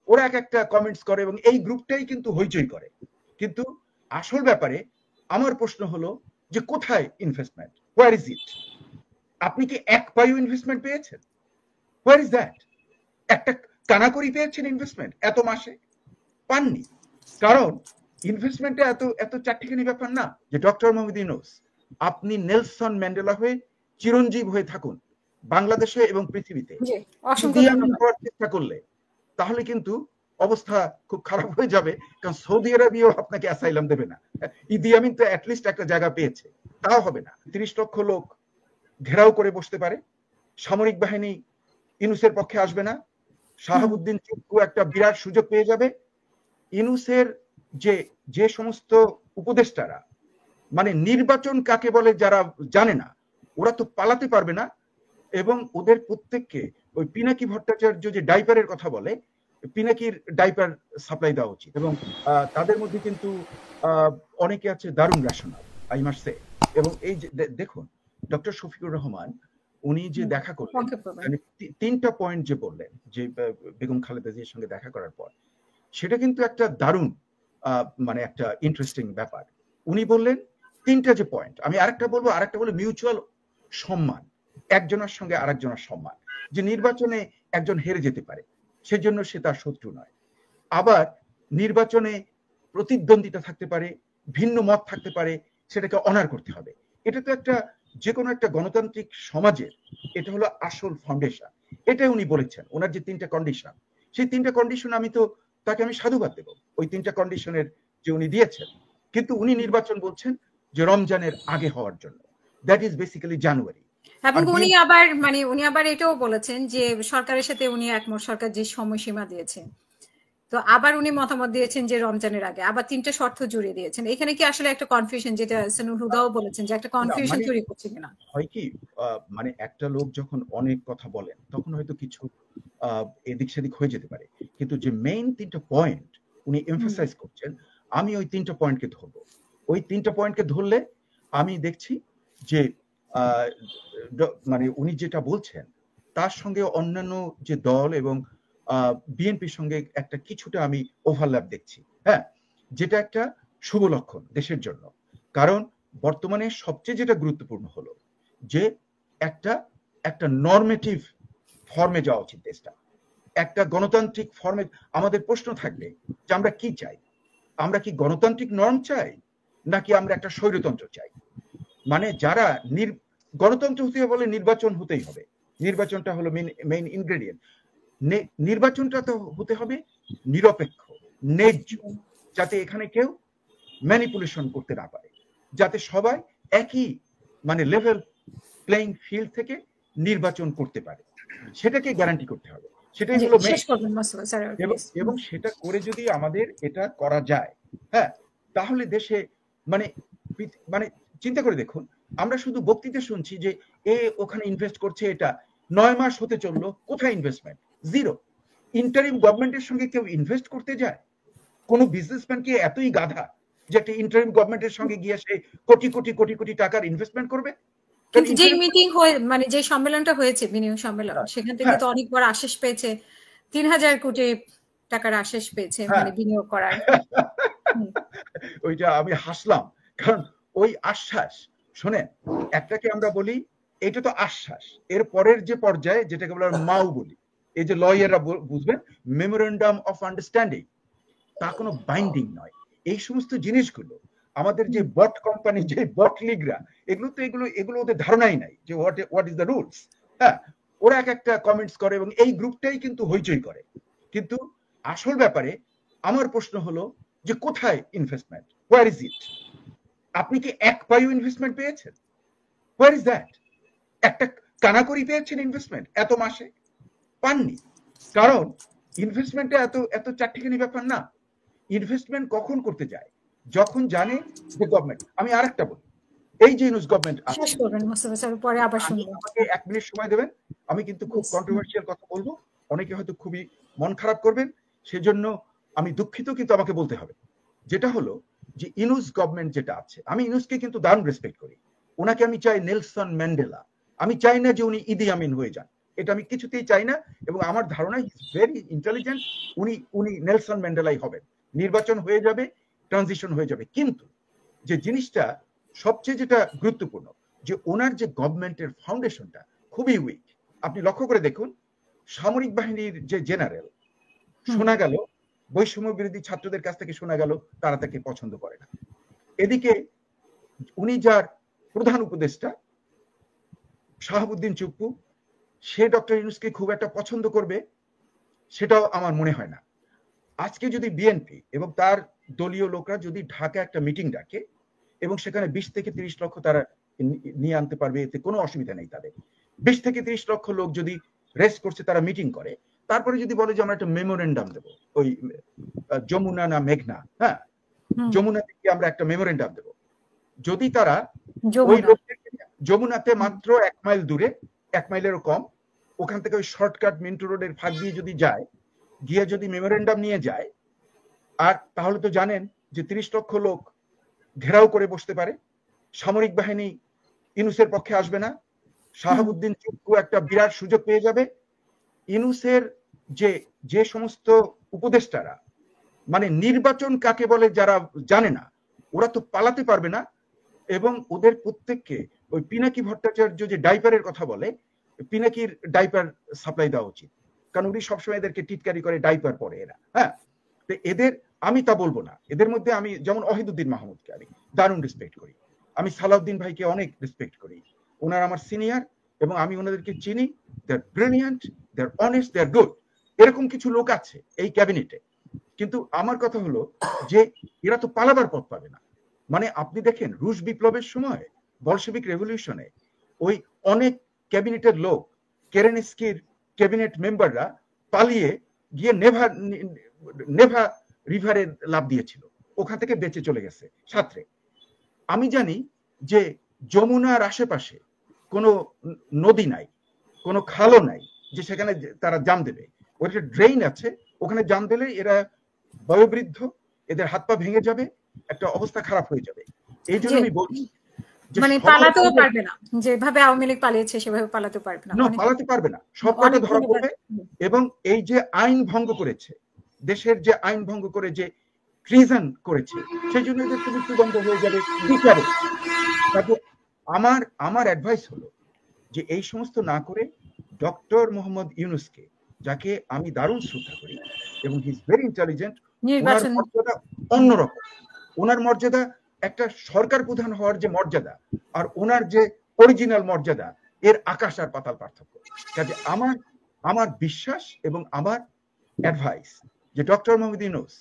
ওরা এক একটা কমেন্টস করে এবং এই গ্রুপটাই কিন্তু হইচই করে। কিন্তু আসল ব্যাপারে আমার প্রশ্ন হলো যে কোথায় ইনভেস্টমেন্ট, হোয়ার ইজ ইট? আপনি কি এক পাইও ইনভেস্টমেন্ট পেয়েছেন? Where is that? একটা কানাকড়ি পেয়েছেন ইনভেস্টমেন্ট এত মাসে? পাননি। কারণ ইনভেস্টমেন্টে এত এত চারটিখানি ব্যাপার না যে ডক্টর মোহাম্মদ ইউনূস আপনি নেলসন ম্যান্ডেলা হয়ে চিরঞ্জীব হয়ে থাকুন বাংলাদেশে এবং পৃথিবীতে। হওয়ার চেষ্টা করলে তাহলে কিন্তু অবস্থা খুব খারাপ হয়ে যাবে, কারণ সৌদি আরবিও আপনাকে অ্যাসাইলাম দেবে না। ইদি আমিন তো অ্যাটলিস্ট একটা জায়গা পেয়েছে, তাও হবে না। ৩০ লক্ষ লোক ঘেরাও করে বসতে পারে, সামরিক বাহিনী ইউনূসের পক্ষে আসবে না, শাহাবুদ্দিন চুক্কু একটা বিরাট সুযোগ পেয়ে যাবে। ইউনূসের যে সমস্ত উপদেষ্টারা মানে নির্বাচন কাকে বলে যারা জানে না, ওরা তো পালাতে পারবে না, এবং ওদের প্রত্যেককে ওই পিনাকি ভট্টাচার্য যে ডাইপারের কথা বলে, পিনাকির ডাইপার সাপ্লাই দেওয়া উচিত। এবং তাদের মধ্যে কিন্তু অনেকে আছে দারুণ রেশনাল, আই মাস্ট সে। এবং এই যে দেখুন ডক্টর শফিকুর রহমান উনি যে দেখা করলেন, মানে 3টা পয়েন্ট যে বললেন যে বেগম খালেদা জিয়ার সঙ্গে দেখা করার পর, সেটা কিন্তু একটা দারুণ মানে একটা ইন্টারেস্টিং ব্যাপার। উনি বললেন 3টা যে পয়েন্ট, আমি আরেকটা বলবো, মিউচুয়াল সম্মান, একজনের সঙ্গে আরেকজনের সম্মান, যে নির্বাচনে একজন হেরে যেতে পারে সেজন্য সে তার শত্রু নয়। আবার নির্বাচনে প্রতিদ্বন্দ্বিতা থাকতে পারে, ভিন্ন মত থাকতে পারে, সেটাকে অনার করতে হবে। এটা তো একটা যে কোনো একটা গণতান্ত্রিক সমাজের এটা হলো আসল ফাউন্ডেশন। এটাই উনি বলেছেন, ওনার যে 3টা কন্ডিশন, সেই 3টা কন্ডিশন আমি তো তাকে আমি সাধুবাদ দেব ওই 3টা কন্ডিশনের যে উনি দিয়েছেন। কিন্তু উনি নির্বাচন বলছেন যে রমজানের আগে হওয়ার জন্য, দ্যাট ইজ বেসিক্যালি জানুয়ারি। এবং উনি আবার এটাও বলেছেন যে সরকারের সাথে উনি একমত, সরকার যে সময়সীমা দিয়েছে, তো আবার উনি মতামত দিয়েছেন যে রমজানের আগে, আবার 3টা শর্ত জুড়ে দিয়েছেন। এখানে কি আসলে একটা কনফিউশন, যেটা সানুর হুদাও বলেছেন যে একটা কনফিউশন তৈরি করছে কিনা? হয় কি, মানে একটা লোক যখন অনেক কথা বলেন তখন হয়তো কিছু এদিক সেদিক হয়ে যেতে পারে, কিন্তু যে মেইন 3টা পয়েন্ট উনি এমফাসাইজ করছেন, আমি ওই 3টা পয়েন্টকে ধরবো। ওই 3টা পয়েন্টকে ধরলে আমি দেখছি যে মানে উনি যেটা বলছেন তার সঙ্গে অন্যান্য যে দল এবং বিএনপির সঙ্গে একটা কিছুটা আমি ওভারল্যাপ দেখছি, হ্যাঁ, যেটা একটা শুভ লক্ষণ দেশের জন্য। কারণ বর্তমানে সবচেয়ে যেটা গুরুত্বপূর্ণ হলো যে একটা নরমেটিভ ফর্মে যাওয়া উচিত দেশটা, একটা গণতান্ত্রিক ফর্মে। আমাদের প্রশ্ন থাকবে যে আমরা কি চাই, আমরা কি গণতান্ত্রিক নর্ম চাই নাকি আমরা একটা স্বৈরতন্ত্র চাই? মানে যারা গণতন্ত্র হতে বলে নির্বাচন হতেই হবে, নির্বাচনটা হলো মেইন ইনগ্রেডিয়েন্ট। নির্বাচনটা তো হতে হবে নিরপেক্ষ, ন্যায্য, যাতে এখানে কেউ ম্যানিপুলেশন করতে না পারে, যাতে সবাই একই মানে লেভেল প্লেইং ফিল্ড থেকে নির্বাচন করতে পারে, সেটাকে গ্যারান্টি করতে হবে। সেটাই হলো এবং সেটা করে যদি আমাদের এটা করা যায়, হ্যাঁ, তাহলে দেশে মানে মানে চিন্তা করে দেখুন, আমরা শুধু বক্তৃতা শুনছি যে ওখানে ইনভেস্ট করছে, এটা 9 মাস হতে চললো, কোথায় ইনভেস্টমেন্ট? জিরো। ইন্টারিম গভর্নমেন্টের সঙ্গে কেউ ইনভেস্ট করতে যায়? কোন বিজনেসম্যান কি এতই গাধা যে একটা ইন্টারিম গভর্নমেন্টের সঙ্গে গিয়ে সে কোটি কোটি কোটি কোটি টাকার ইনভেস্টমেন্ট করবে? কিন্তু যে মিটিং মানে যে সম্মেলনটা হয়েছে, বিনিয়োগ সম্মেলন, সেখান থেকে তো অনেক বড় আশ্বাস পেয়েছে, 3000 কোটি টাকার আশ্বাস পেয়েছে মানে বিনিয়োগ করার। ওইটা আমি হাসলাম, কারণ ওই আশ্বাস, শোনেন, একটাকে আমরা বলি এটা তো আশ্বাস, এর পরের যে পর্যায়ে যেটাকে বলে মাউ বলি, এই যে লয়াররা বুঝবেন, মেমোরেন্ডাম অফ আন্ডারস্ট্যান্ডিং, তা কোনো বাইন্ডিং নয়। এই সমস্ত জিনিসগুলো আমাদের যে বট কোম্পানি, যে বট লিগরা, এগুলো ওদের ধারণাই নাই যে হোয়াট ইজ দ্য রুলস। হ্যাঁ, ওরা এক একটা কমেন্টস করে এবং এই গ্রুপটাই কিন্তু হইচই করে। কিন্তু আসল ব্যাপারে আমার প্রশ্ন হলো যে কোথায় ইনভেস্টমেন্ট, হোয়ার ইজ ইট? আপনি কি এক পাইও ইনভেস্টমেন্ট পেয়েছেন? Where is that? একটা কানাকড়ি পেয়েছেন ইনভেস্টমেন্ট এত মাসে? পাননি। কারণ ইনভেস্টমেন্টটা এত চারটিখানি ব্যাপার না। ইনভেস্টমেন্ট কখন করতে যায়? যখন জানে যে গভর্নমেন্ট। আমি আরেকটা বলি, এই যে ইউনূস গভর্নমেন্ট আমাকে 1 মিনিট সময় দেবেন, আমি কিন্তু খুব কন্ট্রোভার্সিয়াল কথা বলবো, অনেকে হয়তো খুবই মন খারাপ করবেন, সেজন্য আমি দুঃখিত, কিন্তু আমাকে বলতে হবে। যেটা হলো যে ইউনূস গভর্নমেন্ট যেটা আছে, আমি ইউনূসকে কিন্তু দারুণ রেসপেক্ট করি, ওনাকে আমি চাই নেলসন ম্যান্ডেলা, আমি চাই না যে উনি ইদি আমিন হয়ে যান, এটা আমি কিছুতেই চাই না, এবং আমার ধারণা ইজ ভেরি ইন্টেলিজেন্ট। উনি নেলসন ম্যান্ডেলাই হবেন, নির্বাচন হয়ে যাবে, ট্রানজিশন হয়ে যাবে। কিন্তু যে জিনিসটা সবচেয়ে যেটা গুরুত্বপূর্ণ, যে ওনার যে গভর্নমেন্টের ফাউন্ডেশনটা খুবই উইক। আপনি লক্ষ্য করে দেখুন, সামরিক বাহিনীর যে জেনারেল, শোনা গেল বৈষম্য বিরোধী ছাত্রদের কাছ থেকে শোনা গেল তারা তাকে পছন্দ করে না। এদিকে উনি যার প্রধান উপদেষ্টা শাহাবুদ্দিন চুপ্পু, সে ডক্টর ইউনূসকে খুব একটা পছন্দ করবে সেটাও আমার মনে হয় না। আজকে যদি বিএনপি এবং তার দলীয় লোকরা যদি ঢাকা একটা মিটিং ডাকে এবং সেখানে 20 থেকে 30 লক্ষ তারা নিয়ে আনতে পারবে, এতে কোনো অসুবিধা নেই তাদের। 20 থেকে 30 লক্ষ লোক যদি রেস্ট করছে, তারা মিটিং করে, তারপরে যদি বলে যে আমরা একটা মেমোরেন্ডাম দেবো, ওই যমুনা না মেঘনা, হ্যাঁ, যমুনা থেকে আমরা একটা মেমোরেন্ডাম দেবো, যদি তারা ওই লোকদেরকে যমুনাতে মাত্র 1 মাইল দূরে, 1 মাইলেরও কম, ওখান থেকে ওই শর্টকাট মিন্টু রোডের ফাঁক দিয়ে যদি যায়, গিয়ে যদি মেমোরেন্ডাম নিয়ে যায়, আর তাহলে তো জানেন যে 30 লক্ষ লোক ঘেরাও করে বসতে পারে, সামরিক বাহিনী ইউনূসের পক্ষে আসবে না, শাহাবুদ্দিন চুপ্পু একটা বিরাট সুযোগ পেয়ে যাবে। ইউনূসের যে সমস্ত উপদেষ্টারা মানে নির্বাচন কাকে বলে যারা জানে না, ওরা তো পালাতে পারবে না, এবং ওদের প্রত্যেককে ওই পিনাকি ভট্টাচার্য যে ডাইপারের কথা বলে, পিনাকির ডাইপার সাপ্লাই দেওয়া উচিত, কারণ উনি সবসময় এদেরকে টিটকারি করে ডাইপার পরে এরা। হ্যাঁ, তো এদের আমি তা বলবো না। এদের মধ্যে আমি যেমন ওয়াহিদুদ্দিন মাহমুদকে আমি দারুণ রেসপেক্ট করি, আমি সালাউদ্দিন ভাইকে অনেক রেসপেক্ট করি, ওনারা আমার সিনিয়র এবং আমি ওনাদেরকে চিনি। They are brilliant, they are honest, they are good. এরকম কিছু লোক আছে এই ক্যাবিনেটে, কিন্তু আমার কথা হলো যে এরা তো পালাবার পথ পাবে না। মানে আপনি দেখেন রুশ বিপ্লবের সময়, বলশেভিক রেভলিউশনে, ওই অনেক ক্যাবিনেটের লোক, কেরেনস্কির ক্যাবিনেট মেম্বাররা পালিয়ে গিয়ে নেভা রিভারে লাভ দিয়েছিল, ওখান থেকে বেঁচে চলে গেছে সাঁতরে। আমি জানি যে যমুনার আশেপাশে কোনো নদী নাই, কোনো খালও নাই যে সেখানে তারা জাম দেবে। ওটা ড্রেইন আছে, ওখানে জাম দিলে এরা বয়োবৃদ্ধ, এদের হাত পা ভেঙে যাবে, একটা অবস্থা খারাপ হয়ে যাবে। এই জন্য আমি বলছি মানে পালাতেও পারবে না, যেভাবে আওয়ামী লীগ পালিয়েছে সেভাবে পালাতে পারবে না, পালাতে পারবে না, সব কটা ধরা পড়বে। এবং এই যে আইন ভঙ্গ করেছে, দেশের যে আইন ভঙ্গ করে যে ট্রিজন করেছে, সেই জন্য এদের তো মৃত্যুদণ্ড হয়ে যাবে বিচারে। আমার অ্যাডভাইস হলো যে এই সমস্ত না করে ডক্টর মোহাম্মদ ইউনূসকে, যাকে আমি দারুণ শ্রদ্ধা করি এবং হি ইজ ভেরি ইন্টেলিজেন্ট, ওনার মর্যাদা অন্যরকম। ওনার মর্যাদা একটা সরকার প্রধান হওয়ার যে মর্যাদা আর ওনার যে অরিজিনাল মর্যাদা, এর আকাশ আর পাতাল পার্থক্য। কাজে আমার বিশ্বাস এবং আমার অ্যাডভাইস যে ডক্টর মোহাম্মদ ইউনূস,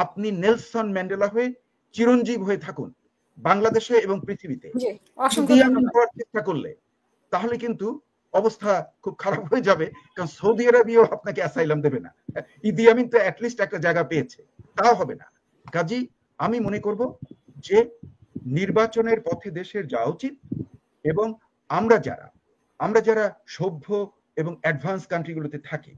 আপনি নেলসন ম্যান্ডেলা হয়ে চিরঞ্জীব হয়ে থাকুন বাংলাদেশে এবং পৃথিবীতে। হওয়ার চেষ্টা করলে তাহলে কিন্তু অবস্থা খুব খারাপ হয়ে যাবে, কারণ সৌদি আরবিও আপনাকে অ্যাসাইলাম দেবে না। ইদি আমিন তো অ্যাটলিস্ট একটা জায়গা পেয়েছে, তাও হবে না। কাজেই আমি মনে করব যে নির্বাচনের পথে দেশের যাওয়া উচিত, এবং আমরা যারা সভ্য এবং অ্যাডভান্স কান্ট্রিগুলোতে থাকি,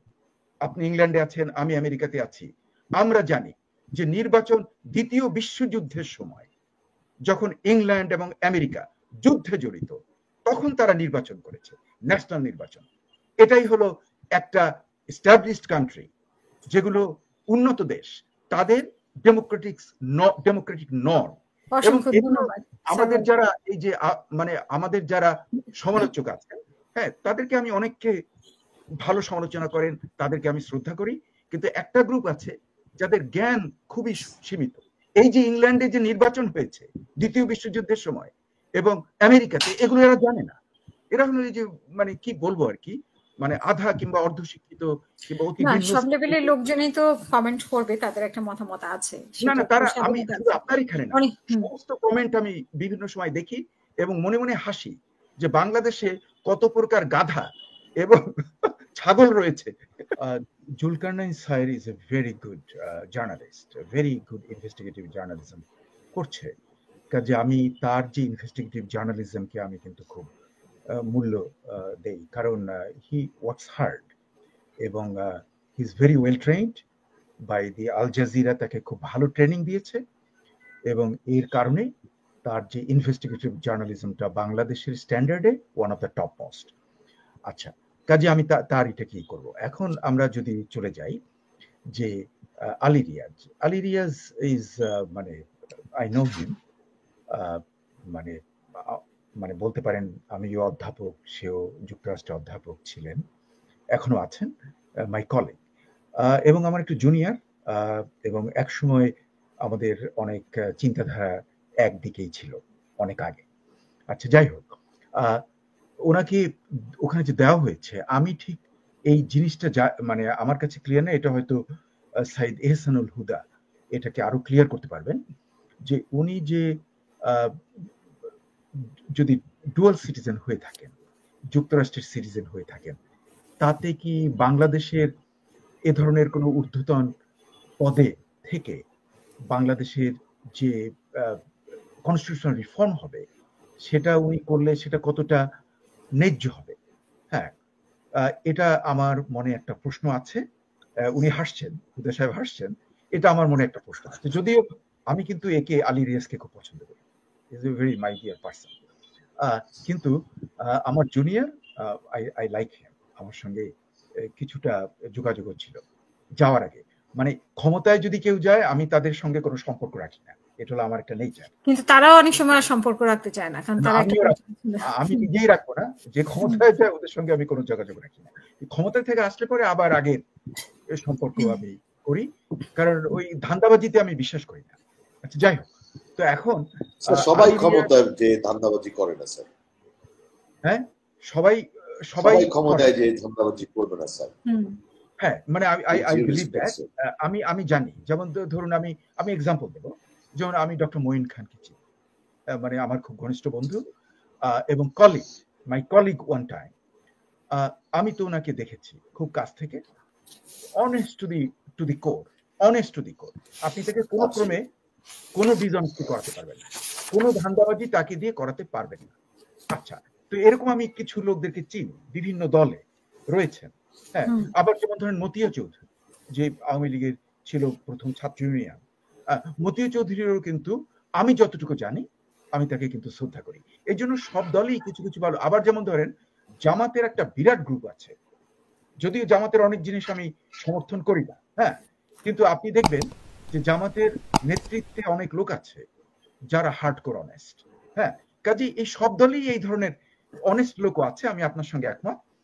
আপনি ইংল্যান্ডে আছেন, আমি আমেরিকাতে আছি, আমরা জানি যে নির্বাচন দ্বিতীয় বিশ্বযুদ্ধের সময় যখন ইংল্যান্ড এবং আমেরিকা যুদ্ধে জড়িত, তখন তারা নির্বাচন করেছে, ন্যাশনাল নির্বাচন। এটাই হলো একটা এস্টাবলিশড কান্ট্রি, যেগুলো উন্নত দেশ, তাদের ডেমোক্রেটিক নর্ম। এবং আমাদের যারা এই যে মানে আমাদের যারা সমালোচক আছেন, হ্যাঁ, তাদেরকে আমি অনেককে ভালো সমালোচনা করেন, তাদেরকে আমি শ্রদ্ধা করি, কিন্তু একটা গ্রুপ আছে যাদের জ্ঞান খুবই সীমিত। এই যে ইংল্যান্ডে যে নির্বাচন হয়েছে দ্বিতীয় বিশ্বযুদ্ধের সময় এবং আমেরিকাতে, এগুলো এরা জানে না। এরা হলো এই যে মানে কি বলবো আর কি, মানে আধা কিংবা অর্ধশিক্ষিত কিংবা অতি সব লেভেলের লোকজনই তো কমেন্ট করবে, তাদের একটা মতামত আছে। না তারা, আমি শুধু আপনার এখানে না, সমস্ত কমেন্ট আমি বিভিন্ন সময় দেখি এবং মনে মনে হাসি যে বাংলাদেশে কত প্রকার গাধা এবং ছাগল রয়েছে। Zulkarnain sir is a very good journalist, very good investigative journalism করছে। কাজে আমি তার যে ইনভেস্টিগেটিভ জার্নালিজমকে আমি কিন্তু খুব মূল্য দেই, কারণ হি ওয়ার্কস হার্ড এবং he is very well trained by the Al Jazeera, তাকে খুব ভালো ট্রেনিং দিয়েছে এবং এর কারণে তার যে ইনভেস্টিগেটিভ জার্নালিজমটা বাংলাদেশের স্ট্যান্ডার্ডে one of the top most. আচ্ছা, কাজে আমি তার এটা কি করব। এখন আমরা যদি চলে যাই যে আলী রিয়াজ ইজ মানে আই নো হিম, মানে মানে বলতে পারেন আমিও অধ্যাপক, সেও যুক্তরাষ্ট্রে অধ্যাপক ছিলেন, এখনো আছেন, মাই কলিগ, এবং আমার একটু জুনিয়র, এবং একসময় আমাদের অনেক চিন্তাধারা একদিকেই ছিল অনেক আগে। আচ্ছা, যাই হোক, ওনাকে ওখানে যে দেওয়া হয়েছে, আমি ঠিক এই জিনিসটা মানে আমার কাছে ক্লিয়ার না, এটা হয়তো সাইদ এহসানুল হুদা এটাকে আরো ক্লিয়ার করতে পারবেন, যে উনি যে যদি ডুয়াল সিটিজেন হয়ে থাকেন, যুক্তরাষ্ট্রের সিটিজেন হয়ে থাকেন, তাতে কি বাংলাদেশের এ ধরনের কোনো ঊর্ধ্বতন পদে থেকে বাংলাদেশের যে কনস্টিটিউশনাল রিফর্ম হবে সেটা উনি করলে সেটা কতটা ন্যায্য হবে? হ্যাঁ, এটা আমার মনে একটা প্রশ্ন আছে। উনি হাসছেন, হুদা সাহেব হাসছেন, এটা আমার মনে একটা প্রশ্ন আছে। যদিও আমি কিন্তু একে আলী রিয়াজকে খুব পছন্দ করি, is a very my dear person, কিন্তু আমার জুনিয়র, আই লাইক হিম, আমার সঙ্গে কিছুটা যোগাযোগ ছিল যাওয়ার আগে। মানে ক্ষমতায় যদি কেউ যায় আমি তাদের সঙ্গে কোনো সম্পর্ক রাখি না, এটা হলো আমার একটা নেচার। কিন্তু তারাও অনেক সময় সম্পর্ক রাখতে চায় না, কারণ তারা আমি নিজেই রাখবো না, যে ক্ষমতায় যায় ওদের সঙ্গে আমি কোনো যোগাযোগ রাখি না। ক্ষমতা থেকে আসলে পরে আবার আগের সম্পর্ক আমি করি, কারণ ওই ধান্দাবাজিতে আমি বিশ্বাস করি না। আচ্ছা, যাই হোক, তো এখন সবাই ক্ষমতায় যে ধান্দাবাজি করে না স্যার। হ্যাঁ, সবাই ক্ষমতায় যে ধান্দাবাজি করবে না স্যার। হ্যাঁ, মানে আই বিলিভ দ্যাট। আমি জানি, যেমন ধরুন আমি এক্সাম্পল দেবো, যেমন আমি ডক্টর মঈন খানকে চিনি, মানে আমার খুব ঘনিষ্ঠ বন্ধু এবং colleague, my colleague one time. আমি তো ওনাকে দেখেছি খুব কাছ থেকে, honest to the core, honest to the core. আপনি তাকে কোনো ক্রমে কোনো ডিসঅনেস্টি করাতে পারবেন না, কোনো ধান্দাবাজি তাকে দিয়ে করাতে পারবেন না। আচ্ছা, তো এরকম আমি কিছু লোকদেরকে চিনি, বিভিন্ন দলে রয়েছেন। হ্যাঁ, আবার যেমন ধরেন মতিয়া চৌধুরী, যে আওয়ামী লীগের ছিল প্রথম ছাত্র ইউনিয়ন, মতিয়া চৌধুরীরও কিন্তু আমি যতটুকু জানি আমি তাকে কিন্তু শ্রদ্ধা করি। এই জন্য সব দলই কিছু কিছু ভালো। আবার যেমন ধরেন জামাতের একটা বিরাট গ্রুপ আছে, যদিও জামাতের অনেক জিনিস আমি সমর্থন করি না, হ্যাঁ, কিন্তু আপনি দেখবেন যে জামাতের নেতৃত্বে অনেক লোক আছে যারা হার্ডকোর অনেস্ট। হ্যাঁ, কাজে এই সব দলই এই ধরনের অনেস্ট লোকও আছে, আমি আপনার সঙ্গে একমত।